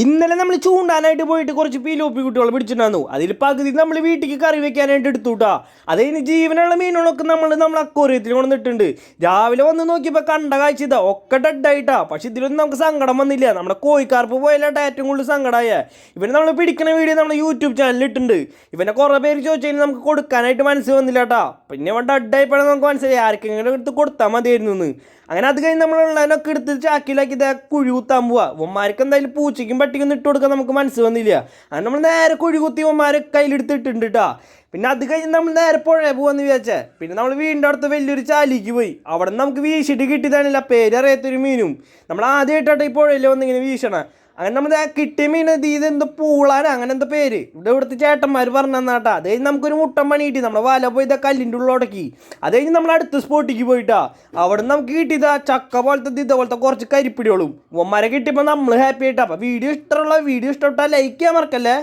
ഇന്നലെ നമ്മൾ ചൂണ്ടാനായിട്ട് പോയിട്ട് കുറച്ച് പീലോപ്പി കുട്ടികൾ പിടിച്ചിട്ടുണ്ടായിരുന്നു. അതിൽ പകുതി നമ്മൾ വീട്ടിലേക്ക് കറി വെക്കാനായിട്ട് എടുത്തുട്ടാ. അത് കഴിഞ്ഞ് ജീവനുള്ള മീനുകളൊക്കെ നമ്മൾ അക്വേറിയത്തിൽ കൊണ്ടിട്ടുണ്ട്. രാവിലെ വന്ന് നോക്കിയപ്പോൾ കണ്ട കാഴ്ച ഇതാ, ഒക്കെ ഡെഡായിട്ടാ. പക്ഷെ ഇതിലൊന്നും നമുക്ക് സങ്കടം വന്നില്ല. നമ്മുടെ കോഴിക്കാർപ്പ് പോയാലായിട്ട് ഏറ്റവും കൂടുതൽ സങ്കടമായ. ഇവനെ നമ്മൾ പിടിക്കുന്ന വീഡിയോ നമ്മുടെ യൂട്യൂബ് ചാനലിൽ ഇട്ടുണ്ട്. ഇവനെ കുറേ പേര് ചോദിച്ചാൽ നമുക്ക് കൊടുക്കാനായിട്ട് മനസ്സ് വന്നില്ല കേട്ടാ. പിന്നെ അവൻ ഡെഡായിപ്പോഴാണ് നമുക്ക് മനസ്സിലായി ആർക്കെങ്കിലും എടുത്ത് കൊടുത്താൽ മതിയായിരുന്നു എന്ന്. അങ്ങനെ അത് കഴിഞ്ഞ് നമ്മളുള്ളതിനൊക്കെ എടുത്ത് ചാക്കിലാക്കി ഇതാ കുഴി കുത്താൻ പോവാ. ഉമ്മാർക്ക് എന്തായാലും പൂച്ചയ്ക്കും പട്ടിക്കും ഇട്ട് കൊടുക്കാൻ നമുക്ക് മനസ്സ് വന്നില്ല. അങ്ങനെ നമ്മൾ നേരെ കുഴി കുത്തി ഉമ്മാരെ കയ്യിലെടുത്തിട്ടുണ്ട് കേട്ടാ. പിന്നെ അത് കഴിഞ്ഞ് നമ്മൾ നേരെ പുഴ പോകാമെന്ന് വിചാരിച്ചേ. പിന്നെ നമ്മൾ വീടിൻ്റെ അടുത്ത് വലിയൊരു ചാലിക്ക് പോയി. അവിടെ നിന്ന് നമുക്ക് വീശിട്ട് കിട്ടിയതാണില്ല പേരറിയാത്തൊരു മീനും. നമ്മൾ ആദ്യമായിട്ടാട്ടെ ഈ പുഴയിൽ വന്നിങ്ങനെ വീശണം. അങ്ങനെ നമ്മൾ കിട്ടിയ മീൻ ഇതെന്തോ പൂളാനാ അങ്ങനെ എന്താ പേര് ഇവിടുത്തെ ചേട്ടന്മാർ പറഞ്ഞു തന്നാട്ടാ. അത് കഴിഞ്ഞ് നമുക്കൊരു മുട്ടൻ പണി കിട്ടി. നമ്മളെ വല പോയി ഇതാ കല്ലിൻ്റെ ഉള്ളോടക്കി. അത് കഴിഞ്ഞ് നമ്മൾ അടുത്ത സ്പോട്ടിക്ക് പോയിട്ടാ. അവിടെ നിന്ന് നമുക്ക് കിട്ടിയതാ ചക്ക പോലത്തെ ഇതേപോലത്തെ കുറച്ച് കരിപ്പിടികളും ഉമ്മമാരെ കിട്ടിയപ്പോൾ നമ്മൾ ഹാപ്പി ആയിട്ടാ. അപ്പോൾ വീഡിയോ ഇഷ്ടമുള്ള വീഡിയോ ഇഷ്ടപ്പെട്ടാൽ ലൈക്ക് ചെയ്യാൻ മറക്കല്ലേ.